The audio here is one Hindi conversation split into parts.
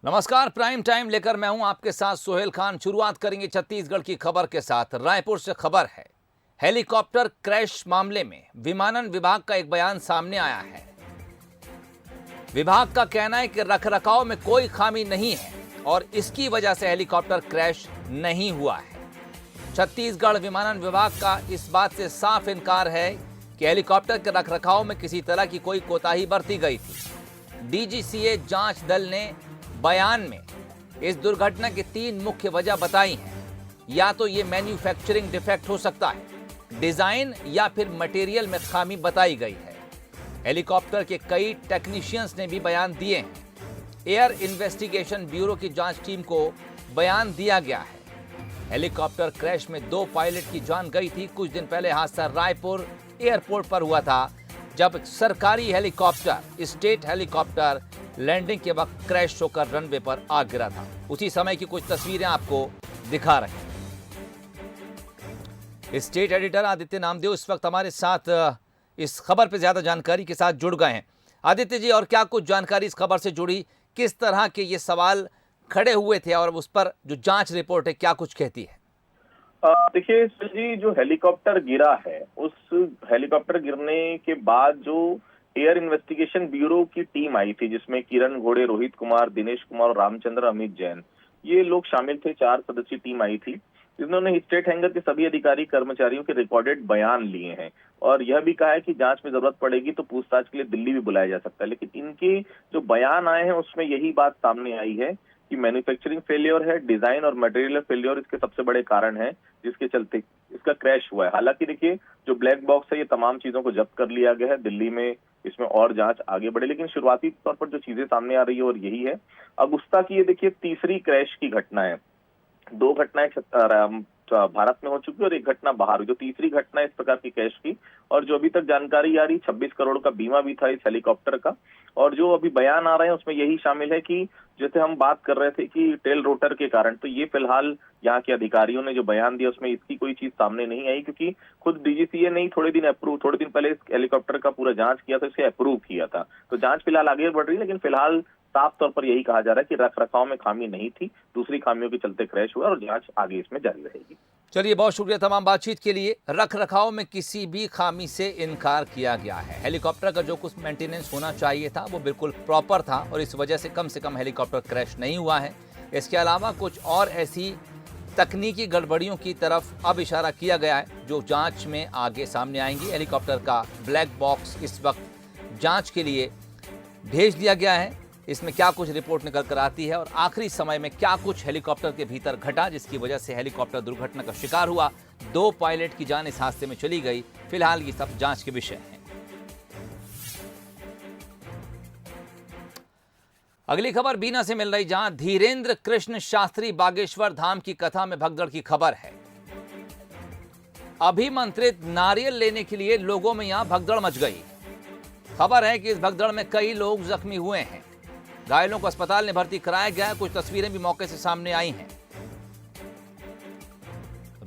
नमस्कार, प्राइम टाइम लेकर मैं हूं आपके साथ सोहेल खान। शुरुआत करेंगे छत्तीसगढ़ की खबर के साथ। रायपुर से खबर है, हेलीकॉप्टर क्रैश मामले में विमानन विभाग का एक बयान सामने आया है। विभाग का कहना है कि रखरखाव में कोई खामी नहीं है और इसकी वजह से हेलीकॉप्टर क्रैश नहीं हुआ है। छत्तीसगढ़ विमानन विभाग का इस बात से साफ इनकार है कि हेलीकॉप्टर के रखरखाव में किसी तरह की कोई कोताही बरती गई थी। डीजीसीए जांच दल ने बयान में इस दुर्घटना की 3 मुख्य वजह बताई हैं। या तो ये मैन्युफैक्चरिंग डिफेक्ट हो सकता है, डिजाइन या फिर मटेरियल में खामी बताई गई है। हेलीकॉप्टर के कई टेक्नीशियंस ने भी बयान दिए हैं। एयर इन्वेस्टिगेशन ब्यूरो की जांच टीम को बयान दिया गया है। हेलीकॉप्टर क्रैश में 2 पायलट की जान गई थी। कुछ दिन पहले हादसा रायपुर एयरपोर्ट पर हुआ था, जब सरकारी हेलीकॉप्टर, स्टेट हेलीकॉप्टर लैंडिंग के वक्त क्रैश होकर रनवे पर आ गिरा था। उसी समय की कुछ तस्वीरें आपको दिखा रहे हैं। स्टेट एडिटर आदित्य नामदेव इस वक्त हमारे साथ इस खबर पर ज्यादा जानकारी के साथ जुड़ गए हैं। आदित्य जी, और क्या कुछ जानकारी इस खबर से जुड़ी, किस तरह के ये सवाल खड़े हुए थे और उस पर जो जांच रिपोर्ट है क्या कुछ कहती है? देखिए सर जी, जो हेलीकॉप्टर गिरा है, उस हेलीकॉप्टर गिरने के बाद जो एयर इन्वेस्टिगेशन ब्यूरो की टीम आई थी, जिसमें किरण घोड़े, रोहित कुमार, दिनेश कुमार और रामचंद्र अमित जैन, ये लोग शामिल थे। 4 सदस्यीय टीम आई थी, जिन्होंने स्टेट हैंगर के सभी अधिकारी कर्मचारियों के रिकॉर्डेड बयान लिए हैं और यह भी कहा है कि जांच में जरूरत पड़ेगी तो पूछताछ के लिए दिल्ली भी बुलाया जा सकता है। लेकिन इनके जो बयान आए हैं उसमें यही बात सामने आई है कि मैन्युफैक्चरिंग फेलियर है, डिजाइन और मटेरियल फेलियर इसके सबसे बड़े कारण है, जिसके चलते इसका क्रैश हुआ है। हालांकि देखिए, जो ब्लैक बॉक्स है, ये तमाम चीजों को जब्त कर लिया गया है। दिल्ली में इसमें और जांच आगे बढ़े, लेकिन शुरुआती तौर पर जो चीजें सामने आ रही है और यही है। अगुस्ता की ये देखिए तीसरी क्रैश की घटना है। 2 घटनाएं भारत में हो चुकी है और 1 घटना बाहर हुई। जो तीसरी घटना इस प्रकार की क्रैश की, और जो अभी तक जानकारी आ रही, 26 करोड़ का बीमा भी था इस हेलीकॉप्टर का। और जो अभी बयान आ रहे हैं उसमें यही शामिल है कि जैसे हम बात कर रहे थे कि टेल रोटर के कारण, तो ये फिलहाल यहाँ के अधिकारियों ने जो बयान दिया उसमें इसकी कोई चीज सामने नहीं आई, क्योंकि खुद डीजीसीए ने ही थोड़े दिन पहले इस हेलीकॉप्टर का पूरा जांच किया था, इसे अप्रूव किया था। तो जांच फिलहाल आगे बढ़ रही है, लेकिन फिलहाल साफ तौर पर यही कहा जा रहा है कि रखरखाव में खामी नहीं थी, दूसरी खामियों के चलते क्रैश हुआ और जांच आगे इसमें जारी रहेगी। चलिए, बहुत शुक्रिया तमाम बातचीत के लिए। रखरखाव में किसी भी खामी से इनकार किया गया है। हेलीकॉप्टर का जो कुछ मेंटेनेंस होना चाहिए था वो बिल्कुल प्रॉपर था और इस वजह से कम हेलीकॉप्टर क्रैश नहीं हुआ है। इसके अलावा कुछ और ऐसी तकनीकी गड़बड़ियों की तरफ अब इशारा किया गया है जो जांच में आगे सामने आएंगी। हेलीकॉप्टर का ब्लैक बॉक्स इस वक्त जांच के लिए भेज दिया गया है। इसमें क्या कुछ रिपोर्ट निकल कर आती है और आखिरी समय में क्या कुछ हेलीकॉप्टर के भीतर घटा जिसकी वजह से हेलीकॉप्टर दुर्घटना का शिकार हुआ, 2 पायलट की जान इस हादसे में चली गई, फिलहाल ये सब जांच के विषय हैं। अगली खबर बीना से मिल रही, जहां धीरेन्द्र कृष्ण शास्त्री बागेश्वर धाम की कथा में भगदड़ की खबर है। अभिमंत्रित नारियल लेने के लिए लोगों में यहां भगदड़ मच गई। खबर है कि इस भगदड़ में कई लोग जख्मी हुए हैं। घायलों को अस्पताल में भर्ती कराया गया है। कुछ तस्वीरें भी मौके से सामने आई हैं।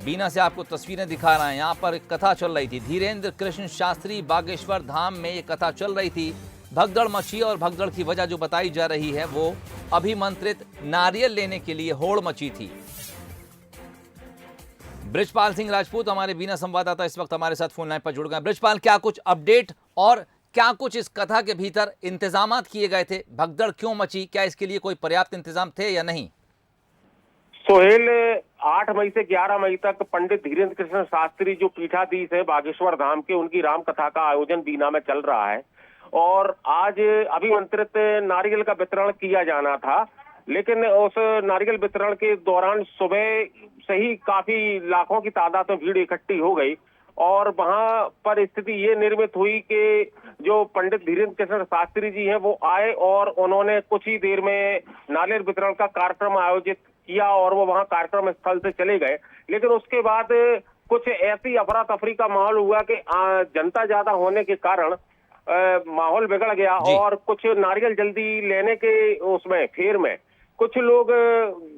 बीना से आपको तस्वीरें दिखा रहे हैं। यहां पर एक कथा चल रही थी, धीरेन्द्र कृष्ण शास्त्री बागेश्वर धाम में ये कथा चल रही थी। भगदड़ मची और भगदड़ की वजह जो बताई जा रही है वो अभिमंत्रित नारियल लेने के लिए होड़ मची थी। बृजपाल सिंह राजपूत हमारे बीना संवाददाता इस वक्त हमारे साथ फोन लाइन पर जुड़ गए। बृजपाल, क्या कुछ अपडेट और क्या कुछ इस कथा के भीतर इंतजामात किए गए थे? भगदड़ क्यों मची? क्या इसके लिए कोई पर्याप्त इंतजाम थे या नहीं? सोहेल, 8 मई से 11 मई तक पंडित धीरेन्द्र कृष्ण शास्त्री जो पीठाधीश है बागेश्वर धाम के, उनकी राम कथा का आयोजन बीना में चल रहा है और आज अभिमंत्रित नारियल का वितरण किया जाना था। लेकिन उस नारियल वितरण के दौरान सुबह से ही काफी लाखों की तादाद में भीड़ इकट्ठी हो गई और वहां पर स्थिति ये निर्मित हुई कि जो पंडित धीरेन्द्र कृष्ण शास्त्री जी हैं वो आए और उन्होंने कुछ ही देर में नारियल वितरण का कार्यक्रम आयोजित किया और वो वहां कार्यक्रम स्थल से चले गए। लेकिन उसके बाद कुछ ऐसी अफरा तफरी का माहौल हुआ कि जनता ज्यादा होने के कारण माहौल बिगड़ गया और कुछ नारियल जल्दी लेने के उसमें फेर में कुछ लोग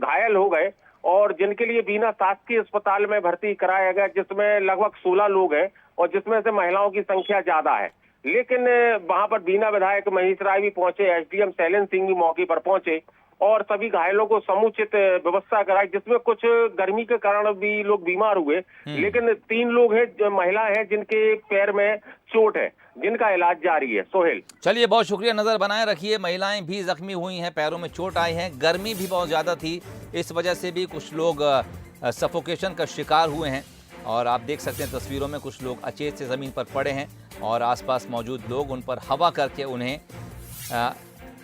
घायल हो गए और जिनके लिए बीना शासकीय अस्पताल में भर्ती कराया गया, जिसमें लगभग 16 लोग हैं और जिसमें से महिलाओं की संख्या ज्यादा है। लेकिन वहां पर बीना विधायक महेश राय भी पहुंचे, एसडीएम शैलेंद्र सिंह भी मौके पर पहुंचे और सभी घायलों को समुचित व्यवस्था कराई, जिसमें कुछ गर्मी के कारण भी लोग बीमार हुए, लेकिन 3 लोग हैं जो महिला हैं जिनके पैर में चोट है, जिनका इलाज जारी है। सोहेल, चलिए, बहुत शुक्रिया, नजर बनाए रखिए। महिलाएं भी जख्मी हुई हैं, पैरों में चोट आई है, गर्मी भी बहुत ज़्यादा थी, इस वजह से भी कुछ लोग सफोकेशन का शिकार हुए हैं। और आप देख सकते हैं तस्वीरों में कुछ लोग अचेत से ज़मीन पर पड़े हैं और आसपास मौजूद लोग उन पर हवा करके उन्हें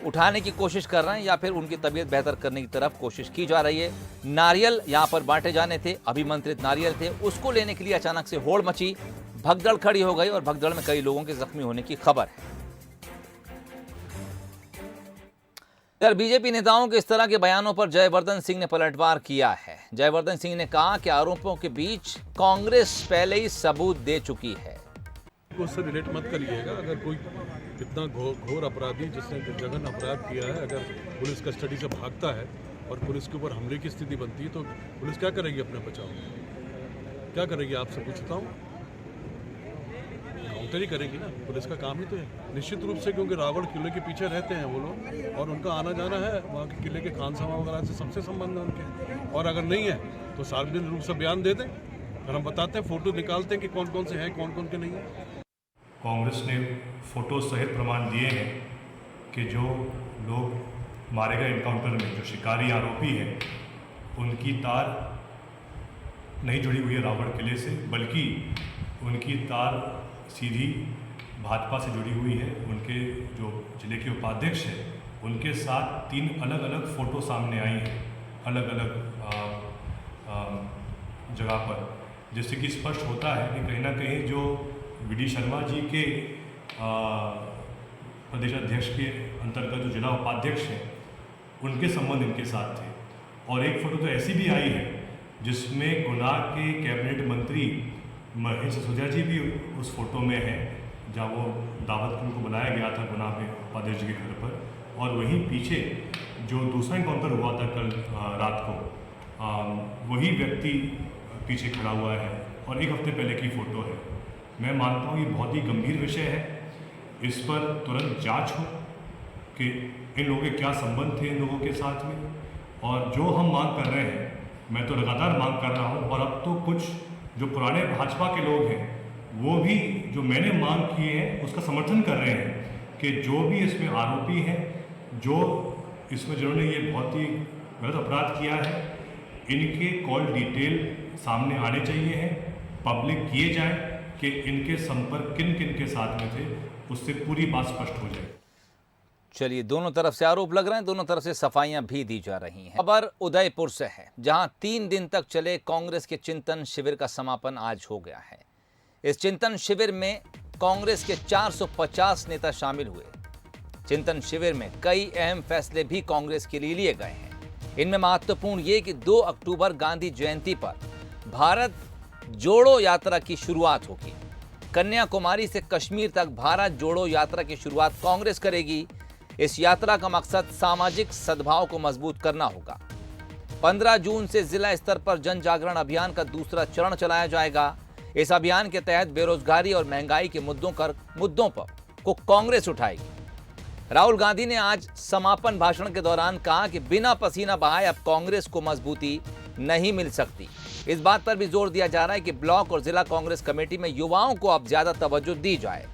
उठाने की कोशिश कर रहे हैं या फिर उनकी तबीयत बेहतर करने की तरफ कोशिश की जा रही है। नारियल यहाँ पर बांटे जाने थे, अभिमंत्रित नारियल थे, उसको लेने के लिए अचानक से होड़ मची, भगदड़ खड़ी हो गई और भगदड़ में कई लोगों के जख्मी होने की खबर है। यार, बीजेपी नेताओं के इस तरह के बयानों पर जयवर्धन सिंह ने पलटवार किया है। जयवर्धन सिंह ने कहा कि आरोपों के बीच कांग्रेस पहले ही सबूत दे चुकी है। उससे रिलेट मत करिएगा। अगर कोई इतना घोर अपराधी जिसने जघन्य अपराध किया है अगर पुलिस कस्टडी से भागता है और पुलिस के ऊपर हमले की स्थिति बनती है तो पुलिस क्या करेगी? अपने बचाव क्या करेगी? आपसे पूछता हूँ, काउंटर ही करेगी ना, पुलिस का काम ही तो है निश्चित रूप से, क्योंकि रावण किले के पीछे रहते हैं वो लोग और उनका आना जाना है वहाँ के किले के खानसामा वगैरह से सबसे संबंध है उनके। और अगर नहीं है तो सार्वजनिक रूप से बयान दे दें और हम बताते हैं, फोटो निकालते हैं कि कौन कौन से हैं, कौन कौन के नहीं है। कांग्रेस ने फोटो सहित प्रमाण दिए हैं कि जो लोग मारे गए इनकाउंटर में जो शिकारी आरोपी हैं उनकी तार नहीं जुड़ी हुई है रावण किले से, बल्कि उनकी तार सीधी भाजपा से जुड़ी हुई है। उनके जो जिले के उपाध्यक्ष हैं उनके साथ 3 अलग अलग फ़ोटो सामने आई हैं अलग अलग जगह पर, जिससे कि स्पष्ट होता है कि कहीं ना कहीं जो वी.डी. शर्मा जी के प्रदेश अध्यक्ष के अंतर्गत जो जिला उपाध्यक्ष हैं उनके संबंध इनके साथ थे। और एक फ़ोटो तो ऐसी भी आई है जिसमें गुना के कैबिनेट मंत्री महेश सिसोदिया जी भी उस फोटो में है, जहाँ वो दावत उनको बनाया गया था गुना पे उपाध्यक्ष जी के घर पर। और वहीं पीछे जो दूसरा इनकाउंटर हुआ था कल रात को, वही व्यक्ति पीछे खड़ा हुआ है और 1 हफ्ते पहले की फ़ोटो है। मैं मानता हूँ ये बहुत ही गंभीर विषय है, इस पर तुरंत जांच हो कि इन लोगों के क्या संबंध थे इन लोगों के साथ में। और जो हम मांग कर रहे हैं, मैं तो लगातार मांग कर रहा हूँ और अब तो कुछ जो पुराने भाजपा के लोग हैं वो भी जो मैंने मांग किए हैं उसका समर्थन कर रहे हैं कि जो भी इसमें आरोपी हैं, जो इसमें जिन्होंने ये बहुत ही गलत अपराध किया है, इनके कॉल डिटेल सामने आने चाहिए हैं, पब्लिक किए जाए कि इनके संपर्क किन किन के साथ में थे, उससे पूरी बात स्पष्ट हो जाए। चलिए, दोनों तरफ से आरोप लग रहे हैं, दोनों तरफ से सफाइयां भी दी जा रही हैं। खबर उदयपुर से है, जहां 3 दिन तक चले कांग्रेस के चिंतन शिविर का समापन आज हो गया है। इस चिंतन शिविर में कांग्रेस के 450 नेता शामिल हुए। चिंतन शिविर में कई अहम फैसले भी कांग्रेस के लिए लिए गए हैं। इनमें महत्वपूर्ण ये कि 2 अक्टूबर गांधी जयंती पर भारत जोड़ो यात्रा की शुरुआत होगी। कन्याकुमारी से कश्मीर तक भारत जोड़ो यात्रा की शुरुआत कांग्रेस करेगी। इस यात्रा का मकसद सामाजिक सद्भाव को मजबूत करना होगा। 15 जून से जिला स्तर पर जन जागरण अभियान का दूसरा चरण चलाया जाएगा। इस अभियान के तहत बेरोजगारी और महंगाई के मुद्दों पर को कांग्रेस उठाएगी। राहुल गांधी ने आज समापन भाषण के दौरान कहा कि बिना पसीना बहाए अब कांग्रेस को मजबूती नहीं मिल सकती। इस बात पर भी जोर दिया जा रहा है कि ब्लॉक और जिला कांग्रेस कमेटी में युवाओं को अब ज्यादा तवज्जो दी जाए,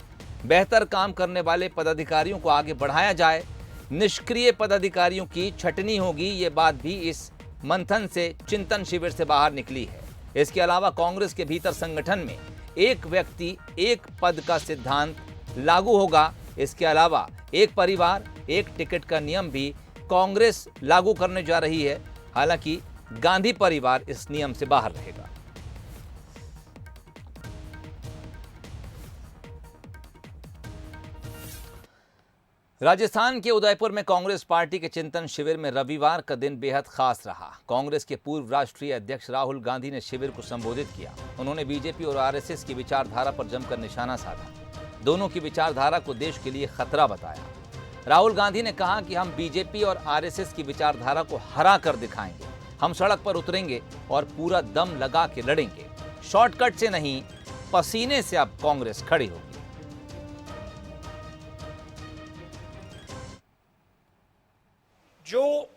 बेहतर काम करने वाले पदाधिकारियों को आगे बढ़ाया जाए, निष्क्रिय पदाधिकारियों की छटनी होगी। ये बात भी इस मंथन से चिंतन शिविर से बाहर निकली है। इसके अलावा कांग्रेस के भीतर संगठन में एक व्यक्ति एक पद का सिद्धांत लागू होगा। इसके अलावा एक परिवार एक टिकट का नियम भी कांग्रेस लागू करने जा रही है। हालांकि गांधी परिवार इस नियम से बाहर रहेगा। राजस्थान के उदयपुर में कांग्रेस पार्टी के चिंतन शिविर में रविवार का दिन बेहद खास रहा। कांग्रेस के पूर्व राष्ट्रीय अध्यक्ष राहुल गांधी ने शिविर को संबोधित किया। उन्होंने बीजेपी और आरएसएस की विचारधारा पर जमकर निशाना साधा। दोनों की विचारधारा को देश के लिए खतरा बताया। राहुल गांधी ने कहा कि हम बीजेपी और आरएसएस की विचारधारा को हरा कर दिखाएंगे। हम सड़क पर उतरेंगे और पूरा दम लगा के लड़ेंगे। शॉर्टकट से नहीं, पसीने से अब कांग्रेस खड़ी होगी। जो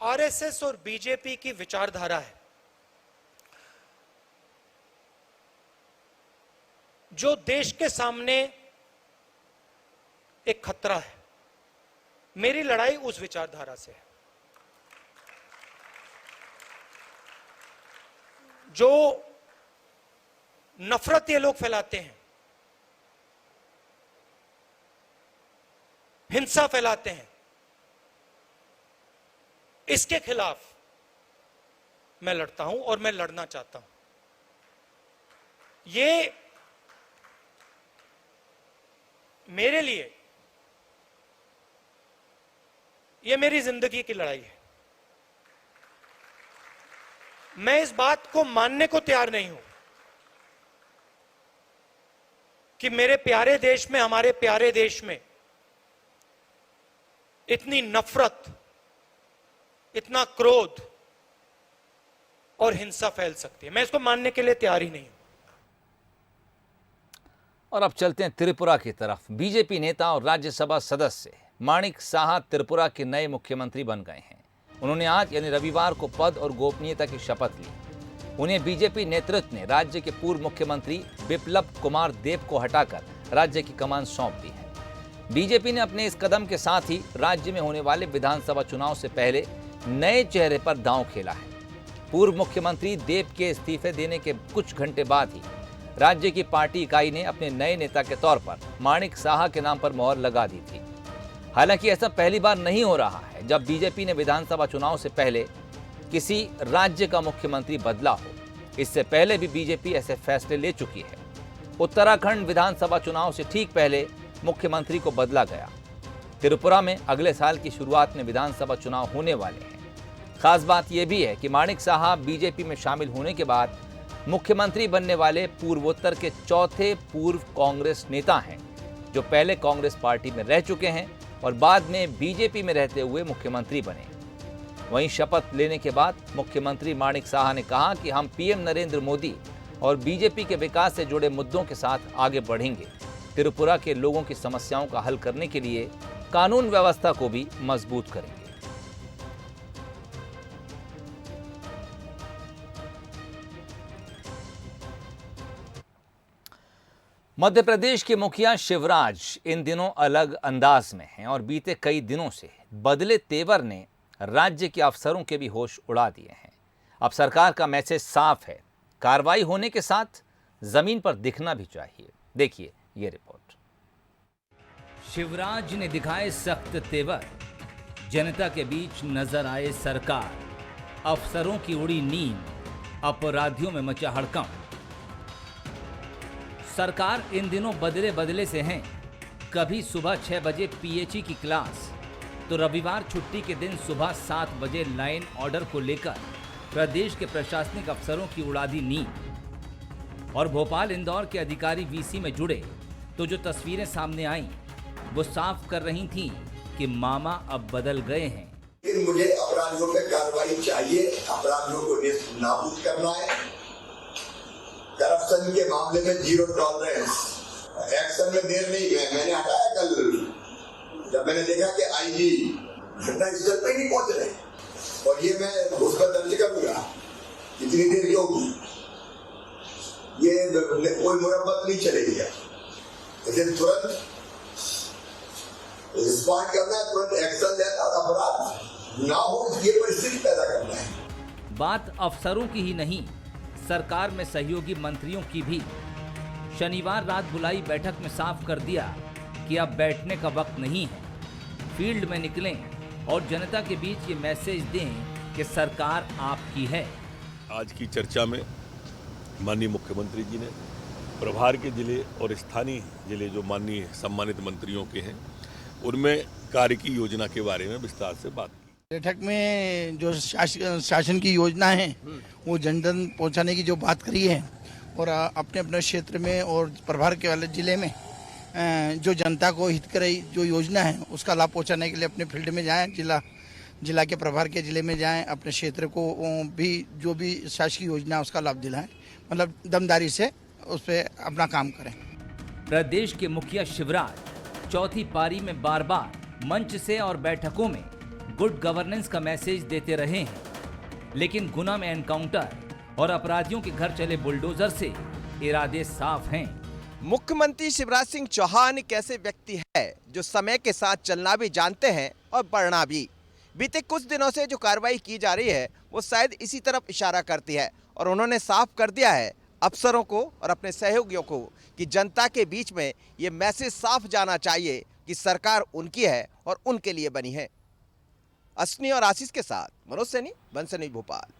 आरएसएस और बीजेपी की विचारधारा है जो देश के सामने एक खतरा है। मेरी लड़ाई उस विचारधारा से है जो नफरत ये लोग फैलाते हैं, हिंसा फैलाते हैं, इसके खिलाफ मैं लड़ता हूं और मैं लड़ना चाहता हूं। ये मेरे लिए ये मेरी जिंदगी की लड़ाई है। मैं इस बात को मानने को तैयार नहीं हूं कि मेरे प्यारे देश में, हमारे प्यारे देश में इतनी नफरत, इतना क्रोध और हिंसा फैल सकती है। मैं इसको मानने के लिए तैयार ही नहीं हूं। और अब चलते हैं त्रिपुरा की तरफ। बीजेपी नेता और राज्यसभा सदस्य माणिक साहा त्रिपुरा के नए मुख्यमंत्री बन गए हैं। उन्होंने आज यानी रविवार को पद और गोपनीयता की शपथ ली। उन्हें बीजेपी नेतृत्व ने राज्य के पूर्व मुख्यमंत्री बिप्लब कुमार देब को हटाकर राज्य की कमान सौंप दी है। बीजेपी ने अपने इस कदम के साथ ही राज्य में होने वाले विधानसभा चुनाव से पहले नए चेहरे पर दांव खेला है। पूर्व मुख्यमंत्री देब के इस्तीफे देने के कुछ घंटे बाद ही राज्य की पार्टी इकाई ने अपने नए नेता के तौर पर माणिक साहा के नाम पर मोहर लगा दी थी। हालांकि ऐसा पहली बार नहीं हो रहा है जब बीजेपी ने विधानसभा चुनाव से पहले किसी राज्य का मुख्यमंत्री बदला हो। इससे पहले भी बीजेपी ऐसे फैसले ले चुकी है। उत्तराखंड विधानसभा चुनाव से ठीक पहले मुख्यमंत्री को बदला गया। त्रिपुरा में अगले साल की शुरुआत में विधानसभा चुनाव होने वाले हैं। खास बात यह भी है कि माणिक साहा बीजेपी में शामिल होने के बाद मुख्यमंत्री बनने वाले पूर्वोत्तर के चौथे पूर्व कांग्रेस नेता हैं, जो पहले कांग्रेस पार्टी में रह चुके हैं और बाद में बीजेपी में रहते हुए मुख्यमंत्री बने। वहीं शपथ लेने के बाद मुख्यमंत्री माणिक साहा ने कहा कि हम पीएम नरेंद्र मोदी और बीजेपी के विकास से जुड़े मुद्दों के साथ आगे बढ़ेंगे। त्रिपुरा के लोगों की समस्याओं का हल करने के लिए कानून व्यवस्था को भी मजबूत करेंगे। मध्य प्रदेश के मुखिया शिवराज इन दिनों अलग अंदाज में हैं और बीते कई दिनों से बदले तेवर ने राज्य के अफसरों के भी होश उड़ा दिए हैं। अब सरकार का मैसेज साफ है, कार्रवाई होने के साथ जमीन पर दिखना भी चाहिए। देखिए ये रिपोर्ट। शिवराज ने दिखाए सख्त तेवर, जनता के बीच नजर आए सरकार, अफसरों की उड़ी नींद, अपराधियों में मचा हड़कंप। सरकार इन दिनों बदले बदले से हैं। कभी सुबह 6 बजे पीएचई की क्लास, तो रविवार छुट्टी के दिन सुबह 7 बजे लाइन ऑर्डर को लेकर प्रदेश के प्रशासनिक अफसरों की उड़ा दी नींद। और भोपाल इंदौर के अधिकारी वीसी में जुड़े तो जो तस्वीरें सामने आईं वो साफ कर रही थीं कि मामा अब बदल गए हैं। लेकिन मुझे अपराधियों पे कार्रवाई चाहिए, अपराधियों को नाबूद करना है। करप्शन के मामले में 0 टॉलरेंस, एक्शन में देर नहीं है। मैंने हटाया कल जब मैंने देखा कि आईजी घटनास्थल पे नहीं पहुंच रहे, और ये मैं उस पर दर्ज करूंगा कितनी देर की होगी, ये कोई मुरम्मत नहीं चलेगी। इसे तुरंत रिस्पॉन्ड करना है, तुरंत एक्शन लेना और अपराध ना हो ये परिस्थिति पैदा करना है। बात अफसरों की ही नहीं, सरकार में सहयोगी मंत्रियों की भी। शनिवार रात बुलाई बैठक में साफ कर दिया कि अब बैठने का वक्त नहीं है, फील्ड में निकलें और जनता के बीच ये मैसेज दें कि सरकार आपकी है। आज की चर्चा में माननीय मुख्यमंत्री जी ने प्रभार के जिले और स्थानीय जिले जो माननीय सम्मानित मंत्रियों के हैं उनमें कार्य की योजना के बारे में विस्तार से बात की। बैठक में जो शासन की योजना है वो जन जन पहुँचाने की जो बात करी है, और अपने अपने क्षेत्र में और प्रभार के वाले जिले में जो जनता को हितकारी जो योजना है उसका लाभ पहुंचाने के लिए अपने फील्ड में जाएं, जिला के प्रभार के जिले में जाएं, अपने क्षेत्र को भी जो भी शासकीय योजना है उसका लाभ दिलाएं, मतलब दमदारी से उस पर अपना काम करें। प्रदेश के मुखिया शिवराज चौथी पारी में बार बार मंच से और बैठकों में गुड गवर्नेंस का मैसेज देते रहे हैं, लेकिन गुना में एनकाउंटर और अपराधियों के घर चले बुलडोजर से इरादे साफ हैं। मुख्यमंत्री शिवराज सिंह चौहान एक ऐसे व्यक्ति है जो समय के साथ चलना भी जानते हैं और बढ़ना भी। बीते कुछ दिनों से जो कार्रवाई की जा रही है वो शायद इसी तरफ इशारा करती है और उन्होंने साफ कर दिया है अफसरों को और अपने सहयोगियों को कि जनता के बीच में ये मैसेज साफ जाना चाहिए कि सरकार उनकी है और उनके लिए बनी है। असनी और आशीष के साथ मनोज सैनी, वंश न्यूज़ भोपाल।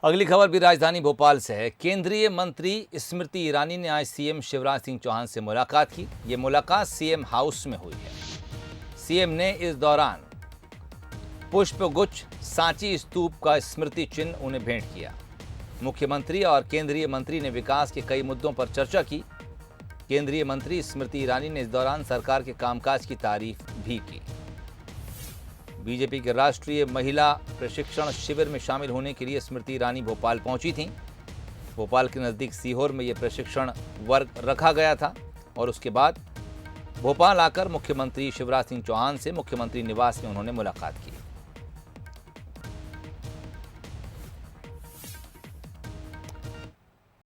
अगली खबर भी राजधानी भोपाल से है। केंद्रीय मंत्री स्मृति ईरानी ने आज सीएम शिवराज सिंह चौहान से मुलाकात की। ये मुलाकात सीएम हाउस में हुई है। सीएम ने इस दौरान पुष्पगुच्छ, सांची स्तूप का स्मृति चिन्ह उन्हें भेंट किया। मुख्यमंत्री और केंद्रीय मंत्री ने विकास के कई मुद्दों पर चर्चा की। केंद्रीय मंत्री स्मृति ईरानी ने इस दौरान सरकार के कामकाज की तारीफ भी की। बीजेपी के राष्ट्रीय महिला प्रशिक्षण शिविर में शामिल होने के लिए स्मृति ईरानी भोपाल पहुंची थीं। भोपाल के नज़दीक सीहोर में यह प्रशिक्षण वर्ग रखा गया था और उसके बाद भोपाल आकर मुख्यमंत्री शिवराज सिंह चौहान से मुख्यमंत्री निवास में उन्होंने मुलाकात की।